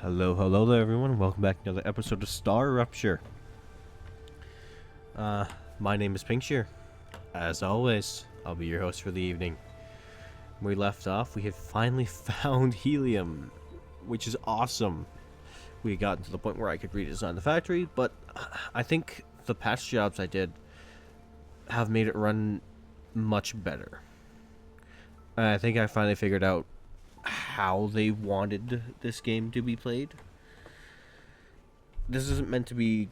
Hello there everyone. Welcome back to another episode of Star Rupture. My name is Pinkshear. As always, I'll be your host for the evening. When we left off, we had finally found helium, which is awesome. We had gotten to the point where I could redesign the factory, but I think the past jobs I did have made it run much better. And I think I finally figured out how they wanted this game to be played. This isn't meant to be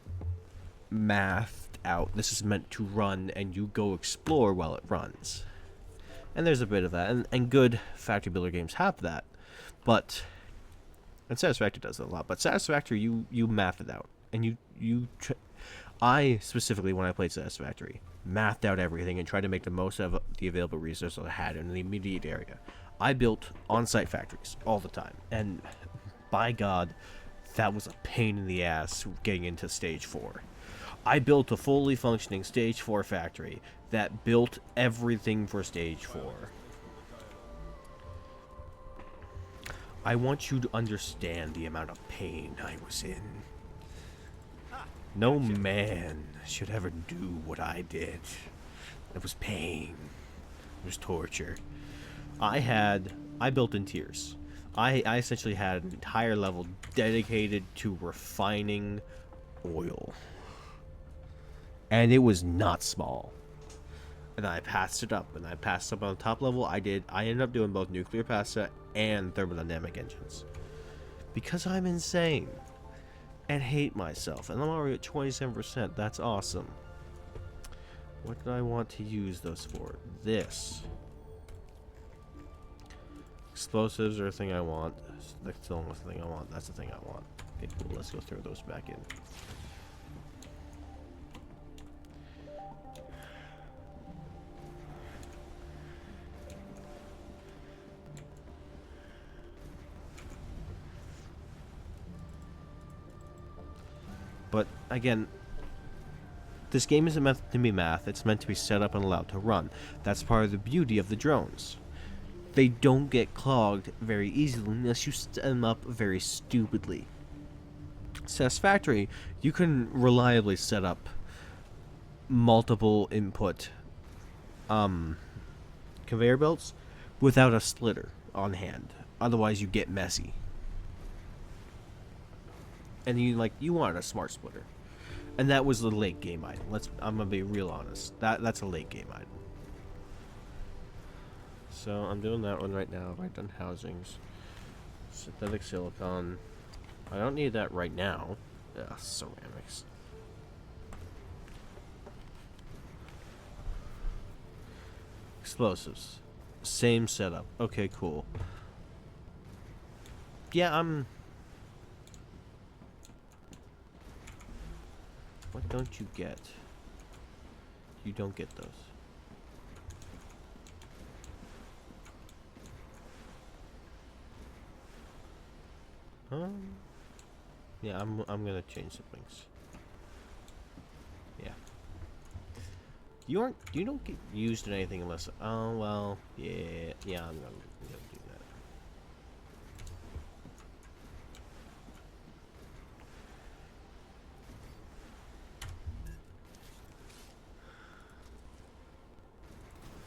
mathed out. This is meant to run and you go explore while it runs. And there's a bit of that. And good factory builder games have that. But, and Satisfactory does it a lot. But Satisfactory, you math it out. And I, specifically, when I played Satisfactory, mathed out everything and tried to make the most of the available resources I had in the immediate area. I built on-site factories all the time. And, by God, that was a pain in the ass getting into Stage 4. I built a fully functioning Stage 4 factory that built everything for Stage 4. I want you to understand the amount of pain I was in. No man should ever do what I did. It was pain. It was torture. I built in tiers. I essentially had an entire level dedicated to refining oil. And it was not small. And I passed it up. And I passed up on the top level. I ended up doing both nuclear pasta and thermodynamic engines. Because I'm insane. And hate myself. And I'm already at 27%. That's awesome. What do I want to use those for? This. Explosives are a thing I want. That's the only thing I want. That's the thing I want. Okay, cool. Let's go throw those back in. But again, this game isn't meant to be math. It's meant to be set up and allowed to run. That's part of the beauty of the drones. They don't get clogged very easily unless you set them up very stupidly. Satisfactory, you can reliably set up multiple input conveyor belts without a splitter on hand. Otherwise, you get messy. And you want a smart splitter, and that was the late game item. I'm gonna be real honest. That's a late game item. So I'm doing that one right now. Right on housings, synthetic silicon. I don't need that right now. Ugh, ceramics. Explosives. Same setup. Okay, cool. Yeah, What don't you get? You don't get those. Yeah, I'm gonna change some things. Yeah. You don't get used in anything unless. Oh well. Yeah. I'm gonna do that.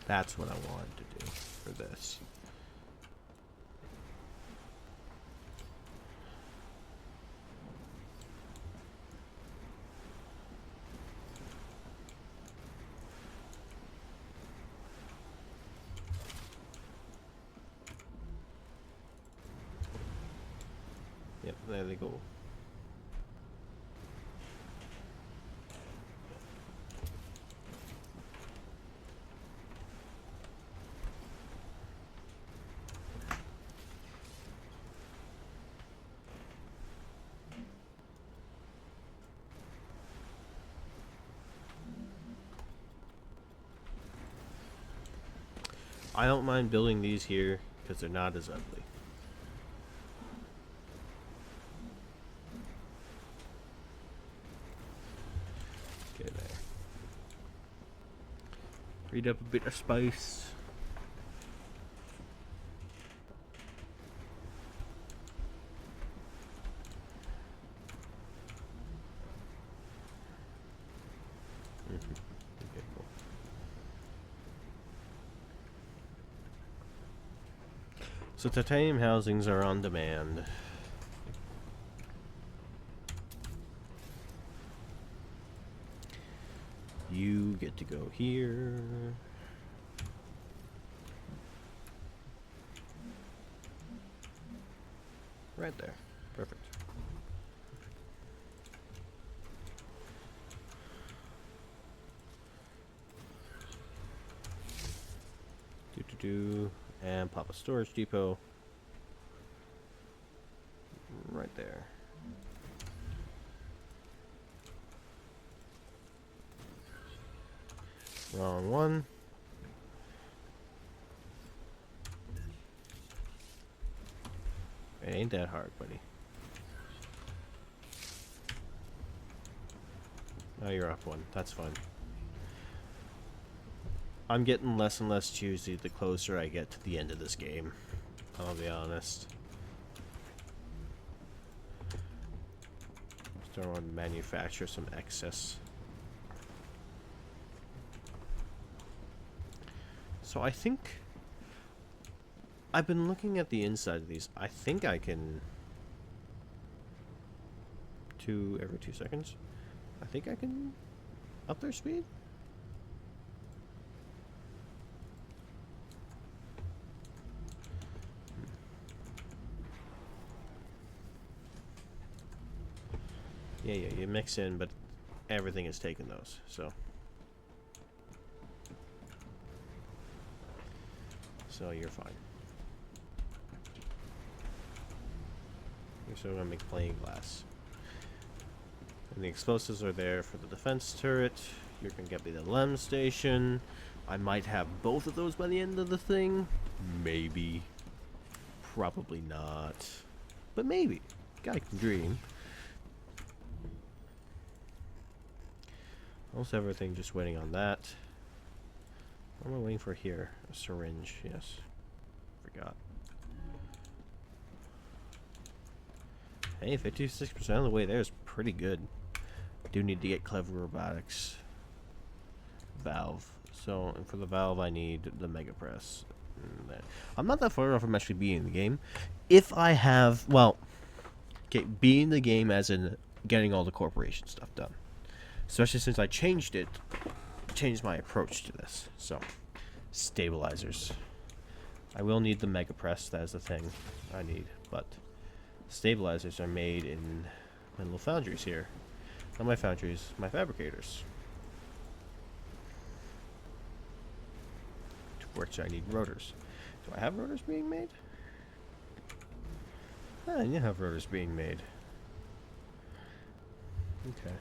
That's what I wanted to do for this. Yep, there they go. I don't mind building these here because they're not as ugly. Okay, there. Freed up a bit of space. So titanium housings are on demand. You get to go here. Right there. Perfect. And pop a storage depot. Right there. Wrong one. It ain't that hard, buddy. Now you're up one. That's fine. I'm getting less and less choosy the closer I get to the end of this game. I'll be honest. Still want to manufacture some excess. So I think I've been looking at the inside of these. I think I can every 2 seconds. I think I can up their speed. Yeah, you mix in, but everything is taking those, so you're fine. You're still gonna make plain glass. And the explosives are there for the defense turret. You're gonna get me the LEM station. I might have both of those by the end of the thing. Maybe. Probably not. But maybe. Guy can dream. Almost everything just waiting on that. What am I waiting for here? A syringe, yes. Forgot. Hey, 56% of the way there is pretty good. Do need to get clever robotics valve. So, and for the valve, I need the mega press. I'm not that far off from actually being in the game. If I have, well, okay, being in the game as in getting all the corporation stuff done. Especially since I changed my approach to this. So, stabilizers. I will need the mega press. That is the thing I need, but stabilizers are made in my little foundries here. Not my foundries, my fabricators. To which I need rotors. Do I have rotors being made? Ah, you have rotors being made. Okay.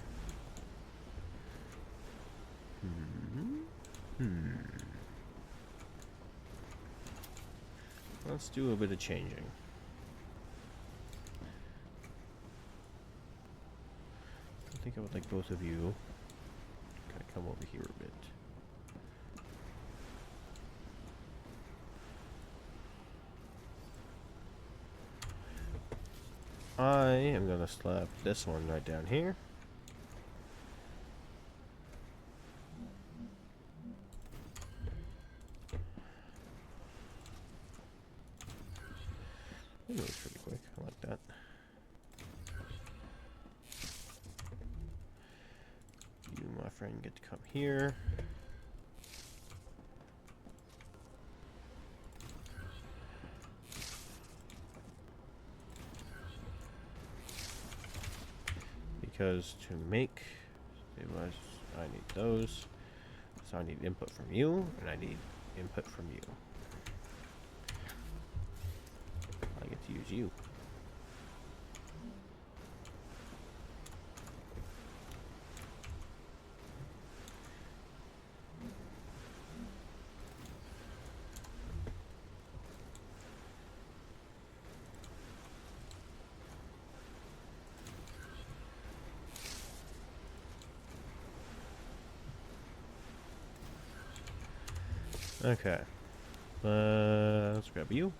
Let's do a bit of changing. I think I would like both of you kind of come over here a bit. I am going to slap this one right down here. That moves pretty quick. I like that. You, my friend, get to come here. Because to make stabilizers, I need those. So I need input from you, and I need input from you. I get to use you. Okay. Let's grab you.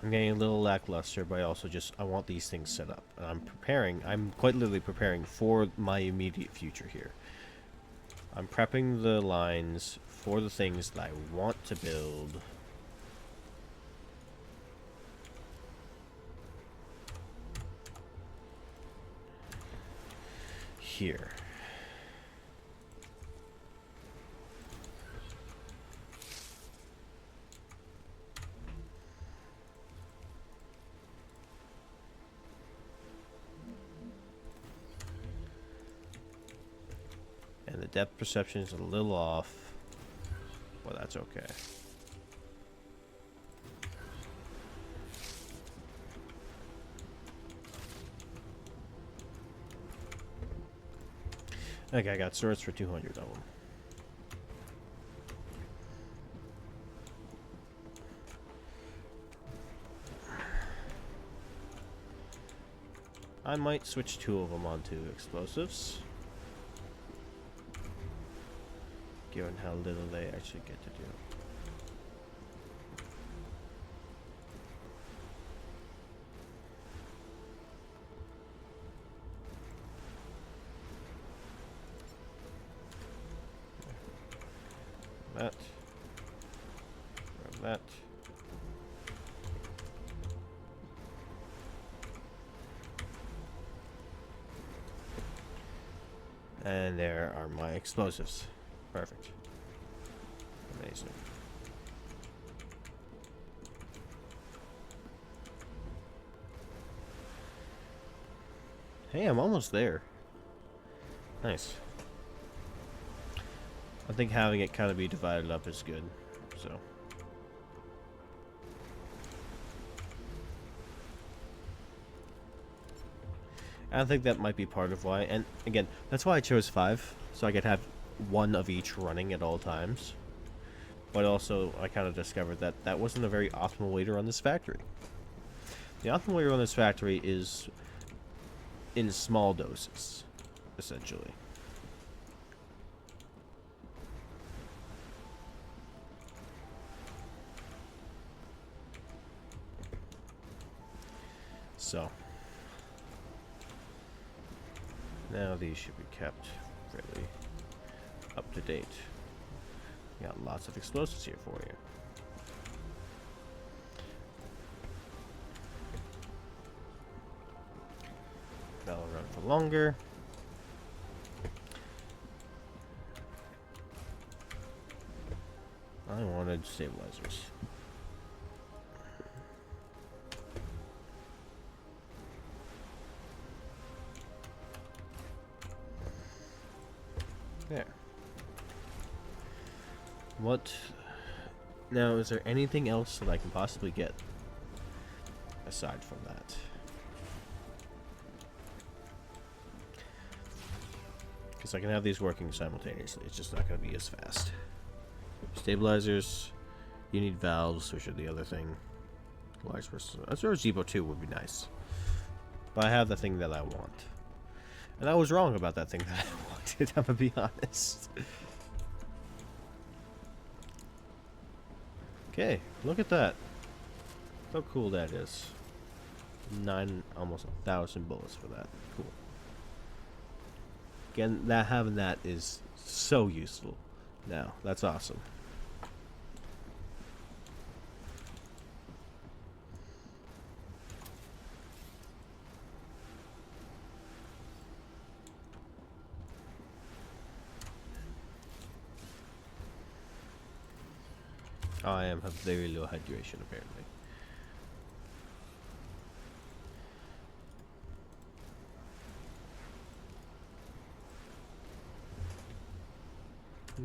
I'm getting a little lackluster, but I want these things set up. And I'm quite literally preparing for my immediate future here. I'm prepping the lines for the things that I want to build. Here. And the depth perception is a little off, but that's okay. Okay, I got swords for 200 of them. I might switch 2 of them onto explosives, given how little they actually get to do. That. Grab that. And there are my explosives. Perfect. Amazing. Hey, I'm almost there. Nice. I think having it kind of be divided up is good, so. I think that might be part of why, and again, that's why I chose 5, so I could have one of each running at all times. But also, I kind of discovered that that wasn't a very optimal way to run this factory. The optimal way to run this factory is in small doses, essentially. So, now these should be kept fairly up to date. Got lots of explosives here for you. That'll run for longer. I wanted stabilizers. There. What? Now, is there anything else that I can possibly get aside from that? Because I can have these working simultaneously. It's just not going to be as fast. Stabilizers. You need valves, which are the other thing. Large versus. A Zebo 2 would be nice. But I have the thing that I want. And I was wrong about that thing that I wanted, I'm gonna be honest. Okay, look at that. How cool that is. 9, almost 1,000 bullets for that. Cool. Again, having that is so useful now. That's awesome. I have very low hydration, apparently.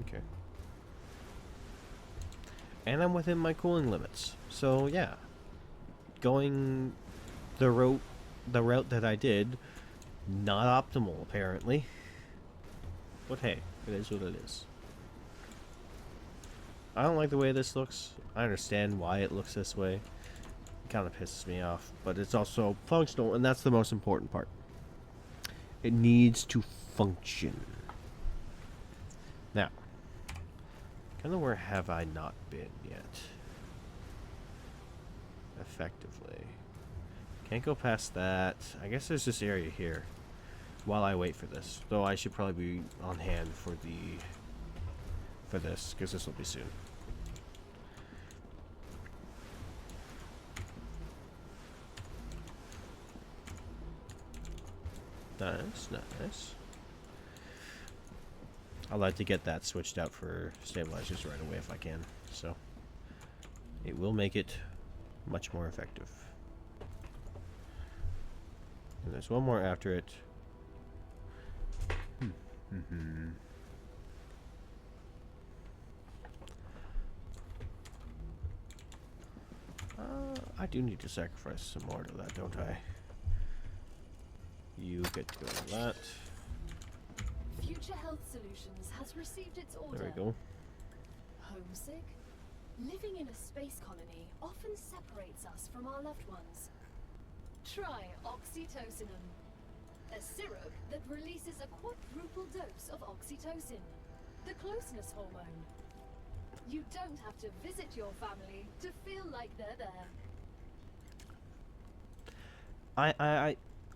Okay. And I'm within my cooling limits. So, yeah. Going the route that I did, not optimal, apparently. But hey, it is what it is. I don't like the way this looks. I understand why it looks this way. It kind of pisses me off, but it's also functional, and that's the most important part. It needs to function. Now, kind of where have I not been yet? effectively. Can't go past that. I guess there's this area here while I wait for this. Though I should probably be on hand for this, because this will be soon. Nice, nice. I'd like to get that switched out for stabilizers right away if I can. So it will make it much more effective. And there's one more after it. I do need to sacrifice some more to that, don't I? You get to go on that. Future Health Solutions has received its order. There we go. Homesick? Living in a space colony often separates us from our loved ones. Try oxytocin, a syrup that releases a quadruple dose of oxytocin, the closeness hormone. You don't have to visit your family to feel like they're there.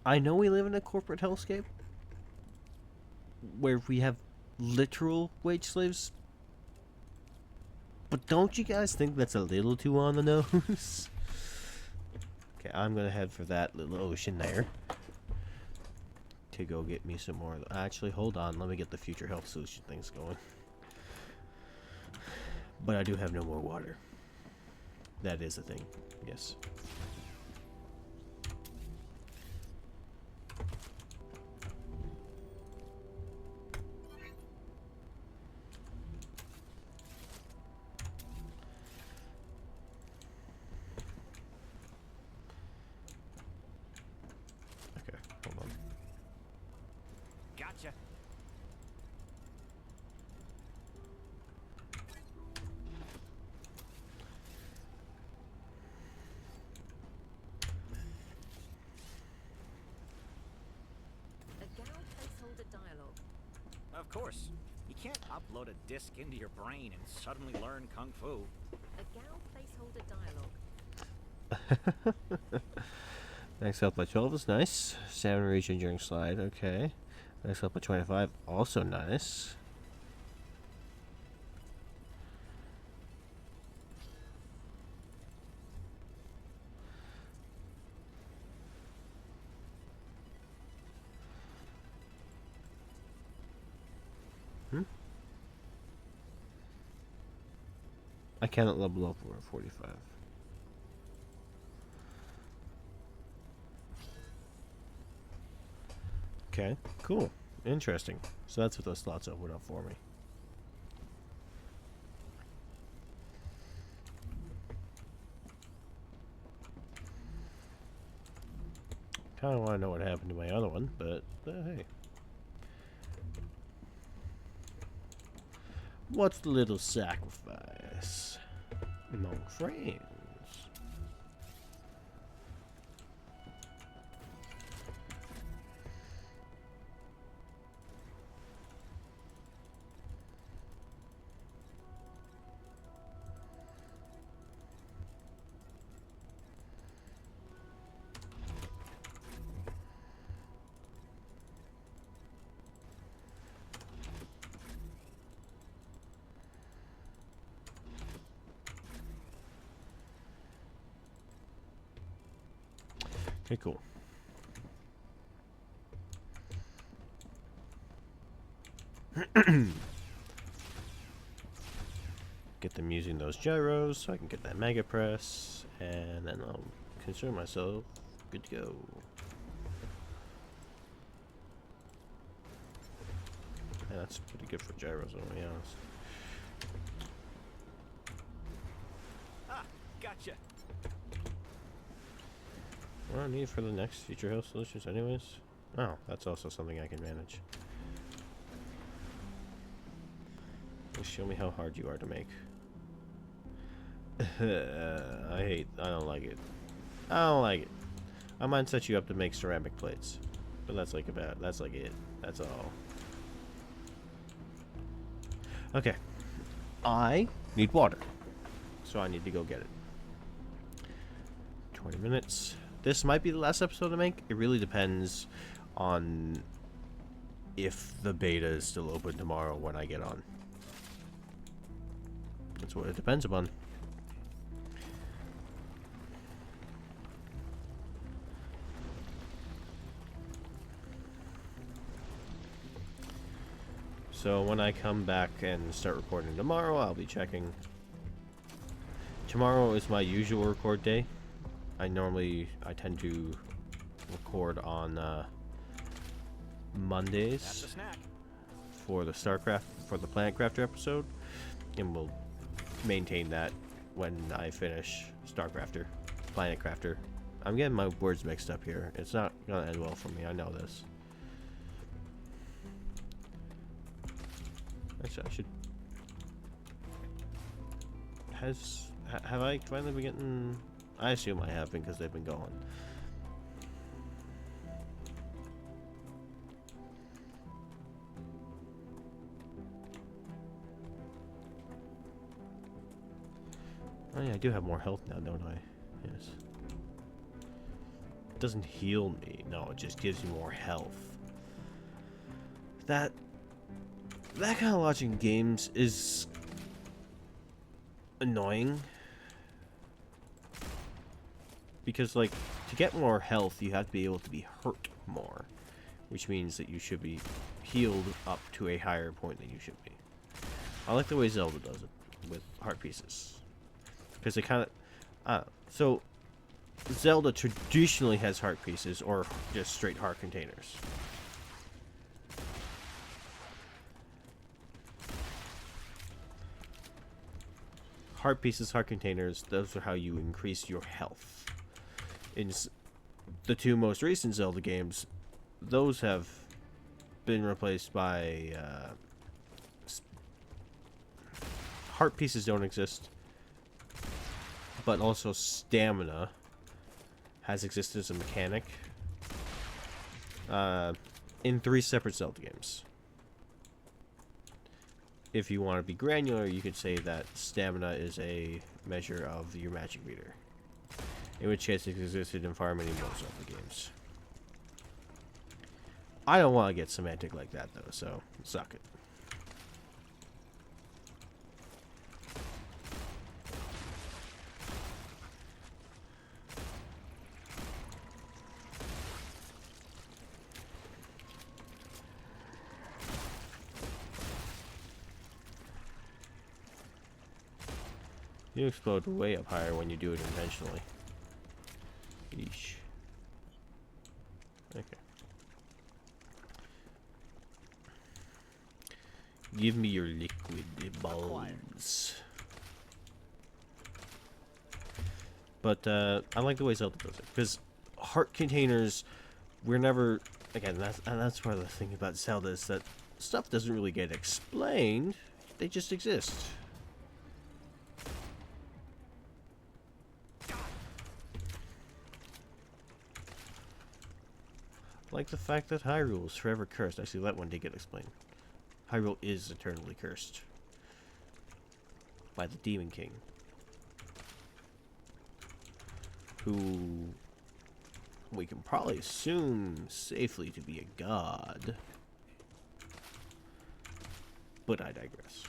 I know we live in a corporate hellscape where we have literal wage slaves, but don't you guys think that's a little too on the nose? Okay, I'm gonna head for that little ocean there to go get me some more. Actually, hold on, let me get the future health solution things going. But I do have no more water. That is a thing, yes. Gotcha. Of course. You can't upload a disc into your brain and suddenly learn Kung Fu. A Gal placeholder dialogue. Max health by 12 is nice. 7 region during slide, okay. Max health by 25, also nice. I cannot level up over 45. Okay, cool. Interesting. So that's what those slots opened up for me. Kind of want to know what happened to my other one, but hey. What's the little sacrifice among friends? Okay, cool. Get them using those gyros so I can get that mega press, and then I'll consider myself good to go. Yeah, that's pretty good for gyros, I'll be honest. Ah, gotcha. What do I need for the next future health solutions anyways? Oh, that's also something I can manage. Just show me how hard you are to make. I don't like it. I don't like it. I might set you up to make ceramic plates. But that's like that's like it. That's all. Okay. I need water. So I need to go get it. 20 minutes. This might be the last episode I make. It really depends on if the beta is still open tomorrow when I get on. That's what it depends upon. So when I come back and start recording tomorrow, I'll be checking. Tomorrow is my usual record day. I tend to record on Mondays That's a snack. for the Planet Crafter episode, and we'll maintain that when I finish Planet Crafter. I'm getting my words mixed up here. It's not gonna end well for me. I know this. Actually, I should. Have I finally been getting? I assume I have been because they've been going. Oh yeah, I do have more health now, don't I? Yes. It doesn't heal me. No, it just gives me more health. That kind of logic in games is annoying. Because, like, to get more health, you have to be able to be hurt more. Which means that you should be healed up to a higher point than you should be. I like the way Zelda does it with heart pieces. Because they kind of... so, Zelda traditionally has heart pieces, or just straight heart containers. Heart pieces, heart containers, those are how you increase your health. In the two most recent Zelda games, those have been replaced by... heart pieces don't exist. But also stamina has existed as a mechanic in 3 separate Zelda games. If you want to be granular, you could say that stamina is a measure of your magic meter. In which case it existed in far many more Zelda games. I don't want to get semantic like that though, so suck it. You explode way up higher when you do it intentionally. Yeesh. Okay. Give me your liquid balls. But I like the way Zelda does it, because heart containers, we're never, again, that's part of the thing about Zelda, is that stuff doesn't really get explained, they just exist. Like the fact that Hyrule is forever cursed. Actually, that one did get explained. Hyrule is eternally cursed by the Demon King, who we can probably assume safely to be a god. But I digress.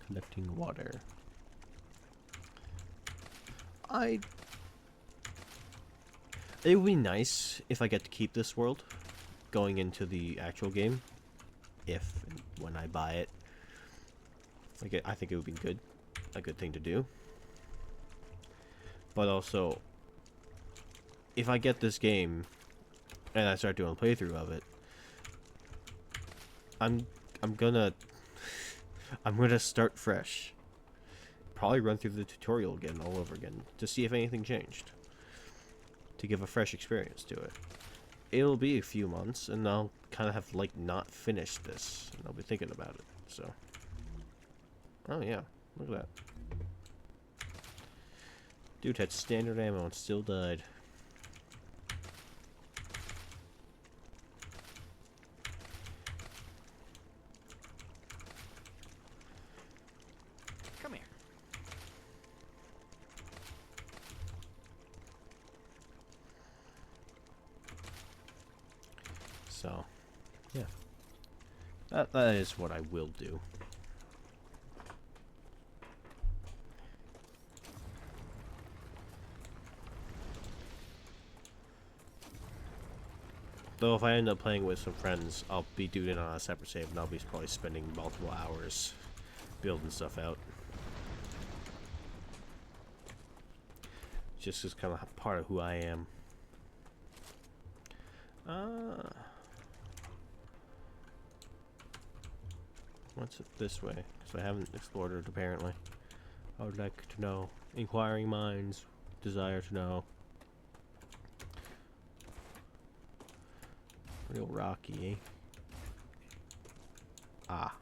Collecting water. It would be nice if I get to keep this world going into the actual game. If and when I buy it. Like, I think it would be a good thing to do. But also, if I get this game and I start doing a playthrough of it, I'm gonna start fresh. Probably run through the tutorial again, all over again, to see if anything changed. To give a fresh experience to it. It'll be a few months, and I'll kind of have, like, not finished this. And I'll be thinking about it, so. Oh, yeah. Look at that. Dude had standard ammo and still died. Come here. So, yeah. That is what I will do. Though if I end up playing with some friends, I'll be doing it on a separate save, and I'll be probably spending multiple hours building stuff out. Just as kind of part of who I am. What's it this way? Because I haven't explored it apparently. I would like to know. Inquiring minds desire to know. Real rocky, eh? Ah.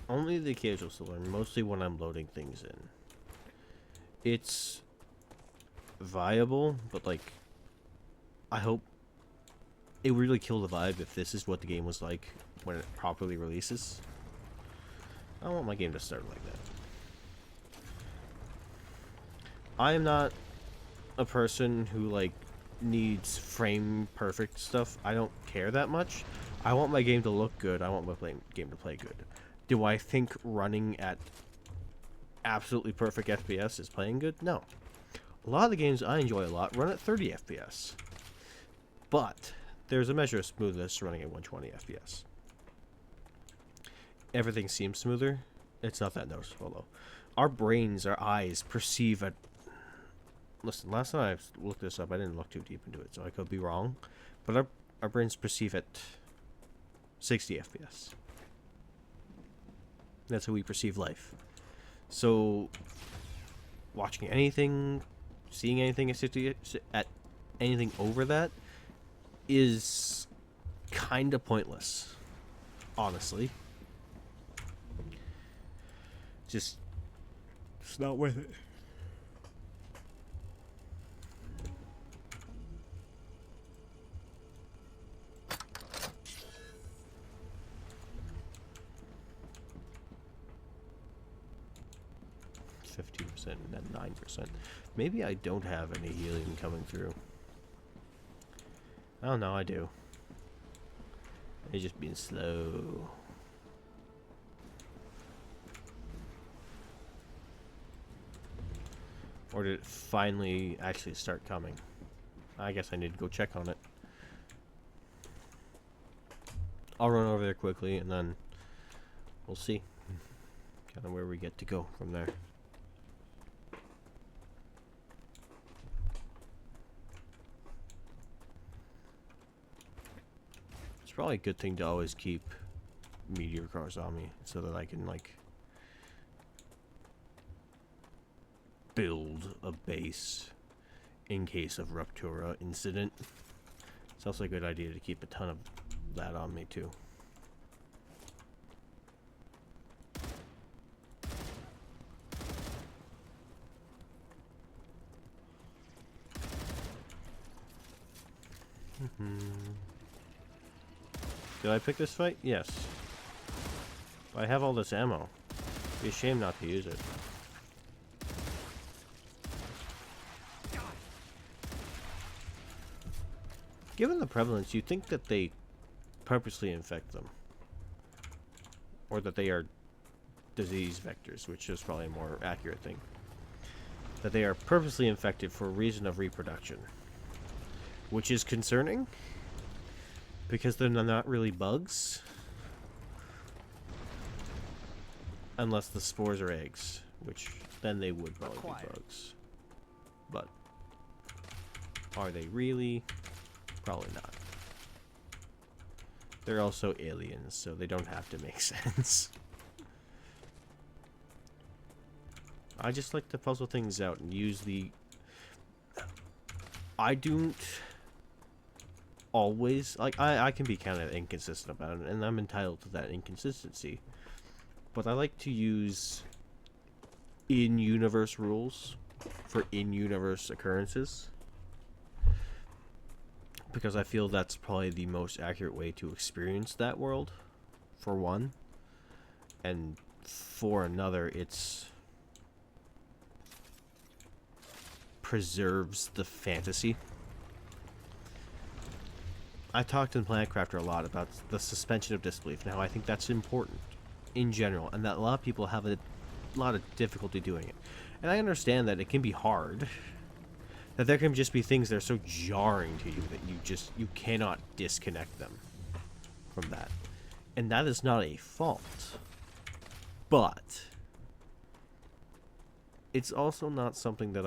Only the occasional to learn, mostly when I'm loading things in. It's viable, but like, I hope it would really kill the vibe if this is what the game was like when it properly releases. I don't want my game to start like that. I am not a person who like needs frame perfect stuff. I don't care that much. I want my game to look good. I want my game to play good. Do I think running at absolutely perfect FPS is playing good? No. A lot of the games I enjoy a lot run at 30 FPS. But there's a measure of smoothness running at 120 FPS. Everything seems smoother. It's not that noticeable though. Our brains, our eyes perceive at... Listen, last time I looked this up, I didn't look too deep into it, so I could be wrong. But our brains perceive at 60 FPS. That's how we perceive life. So, watching anything, seeing anything at anything over that is kind of pointless, honestly. Just, it's not worth it. And then 9%. Maybe I don't have any healing coming through. Oh no, I do. It's just being slow. Or did it finally actually start coming? I guess I need to go check on it. I'll run over there quickly and then we'll see kind of where we get to go from there. It's probably a good thing to always keep meteor cars on me so that I can like build a base in case of Ruptura incident. It's also a good idea to keep a ton of that on me too. Did I pick this fight? Yes. I have all this ammo. It'd be a shame not to use it. Given the prevalence, you'd think that they purposely infect them. Or that they are disease vectors, which is probably a more accurate thing. That they are purposely infected for a reason of reproduction. Which is concerning. Because they're not really bugs. Unless the spores are eggs. Which then they would probably be bugs. But are they really? Probably not. They're also aliens, so they don't have to make sense. I just like to puzzle things out and use the... I don't always... Like, I can be kind of inconsistent about it, and I'm entitled to that inconsistency. But I like to use in-universe rules for in-universe occurrences. Because I feel that's probably the most accurate way to experience that world, for one. And for another, it's... preserves the fantasy. I talked in Planet Crafter a lot about the suspension of disbelief and how I think that's important in general, and that a lot of people have a lot of difficulty doing it. And I understand that it can be hard. That there can just be things that are so jarring to you that you cannot disconnect them from that. And that is not a fault. But it's also not something that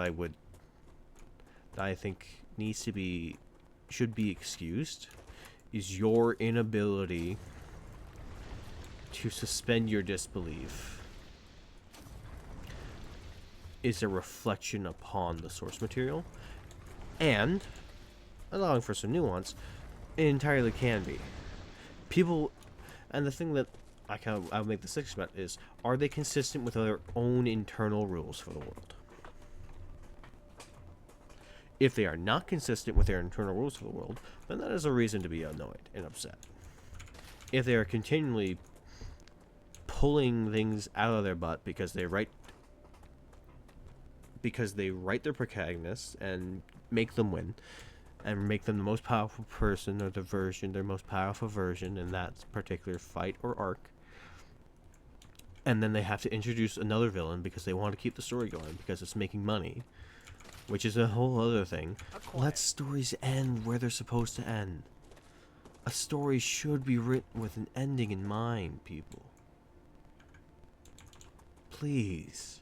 I think should be excused, is your inability to suspend your disbelief is a reflection upon the source material, and, allowing for some nuance, it entirely can be. People, and the thing that I would make the sixth about is, are they consistent with their own internal rules for the world? If they are not consistent with their internal rules for the world, then that is a reason to be annoyed and upset. If they are continually pulling things out of their butt because they write their protagonists and make them win, and make them the most powerful person or their most powerful version in that particular fight or arc, and then they have to introduce another villain because they want to keep the story going because it's making money, which is a whole other thing. Let stories end where they're supposed to end. A story should be written with an ending in mind, people. Please.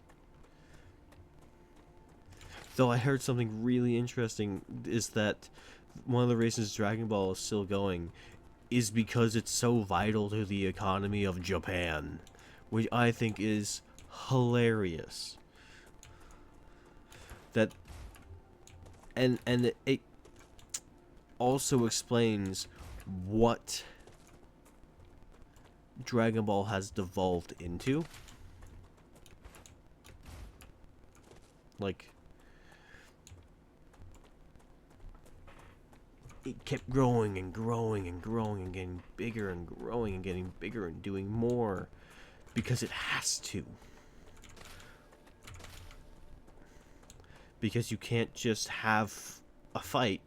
Though I heard something really interesting is that one of the reasons Dragon Ball is still going is because it's so vital to the economy of Japan, which I think is hilarious. That and it also explains what Dragon Ball has devolved into. Like, it kept growing and growing and growing and getting bigger and growing and getting bigger and doing more because it has to. Because you can't just have a fight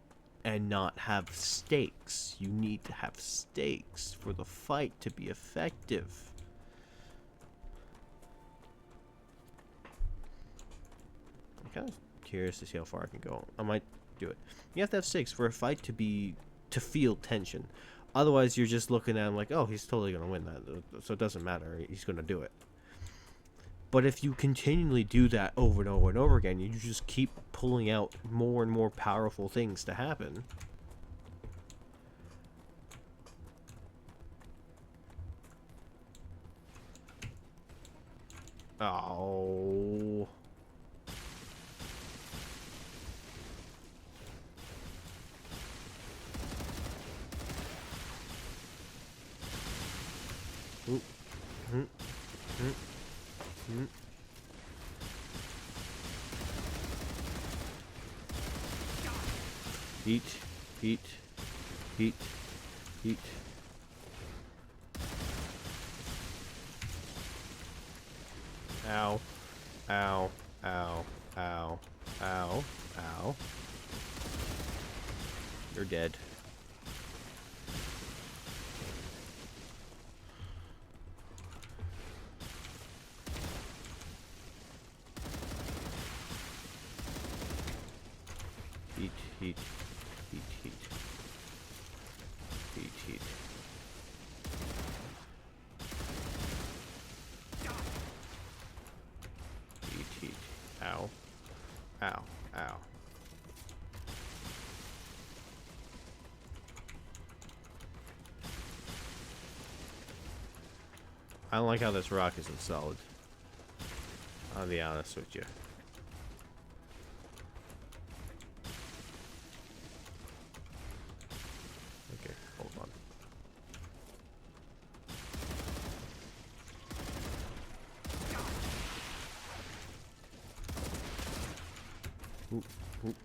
and not have stakes. You need to have stakes for the fight to be effective. I'm kind of curious to see how far I can go. I might do it. You have to have stakes for a fight to feel tension. Otherwise, you're just looking at him like, oh, he's totally going to win that. So it doesn't matter. He's going to do it. But if you continually do that over and over and over again, you just keep pulling out more and more powerful things to happen. Oh. Ooh. Heat, heat, heat, heat. Ow, ow, ow, ow, ow, ow. You're dead. Heat, heat, heat, heat. Heat, heat. Heat, heat. Ow. Ow, ow. I don't like how this rock isn't solid. I'll be honest with you. Okay, hold on. Oop, oop.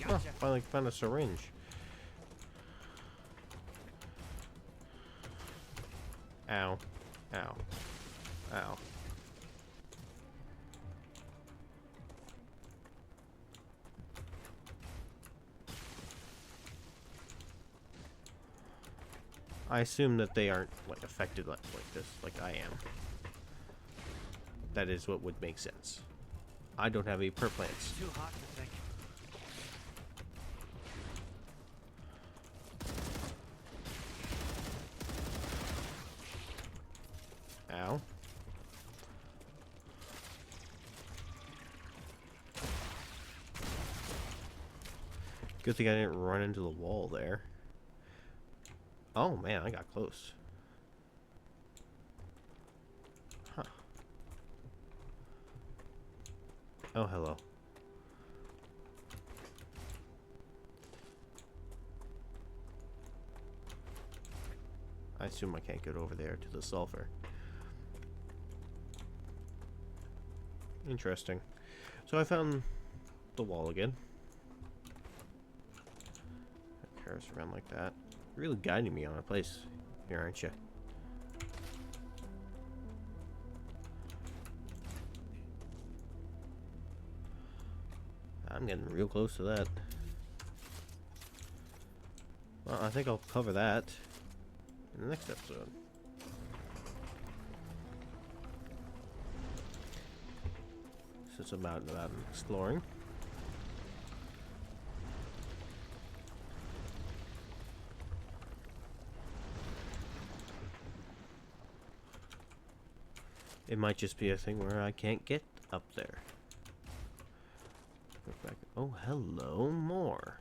Oh, Gotcha. finally found a syringe. Ow. Ow. Ow. I assume that they aren't like affected like this, like I am. That is what would make sense. I don't have any perp plants. Too hot to think. Ow. Good thing I didn't run into the wall there. Oh man, I got close. Huh. Oh, hello. I assume I can't get over there to the sulfur. Interesting. So I found the wall again. It curves around like that. You're really guiding me on a place here, aren't you? I'm getting real close to that. Well, I think I'll cover that in the next episode. Since I'm out and about and exploring. It might just be a thing where I can't get up there. Go back. Oh, hello, more.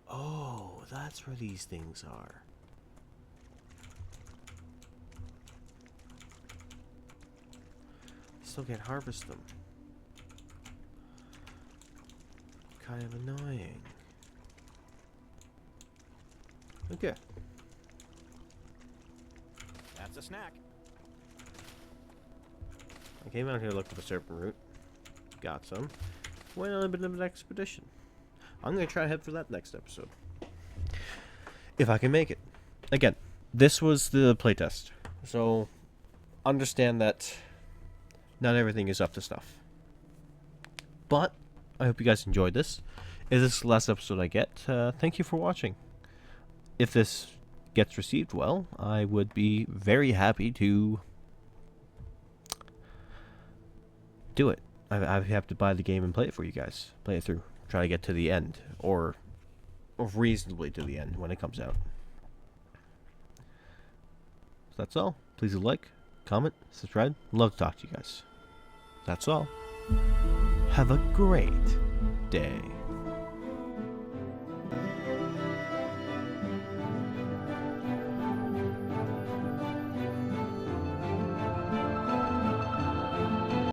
Oh, that's where these things are. Still can't harvest them. Kind of annoying. Okay. That's a snack. I came out here looking for serpent root. Got some. Went on a bit of an expedition. I'm going to try to head for that next episode. If I can make it. Again, this was the playtest. So, understand that not everything is up to stuff. But, I hope you guys enjoyed this. If this is the last episode I get, thank you for watching. If this gets received well, I would be very happy to do it. I have to buy the game and play it for you guys. Play it through. Try to get to the end. Or reasonably to the end when it comes out. So that's all. Please like, comment, subscribe. Love to talk to you guys. That's all. Have a great day.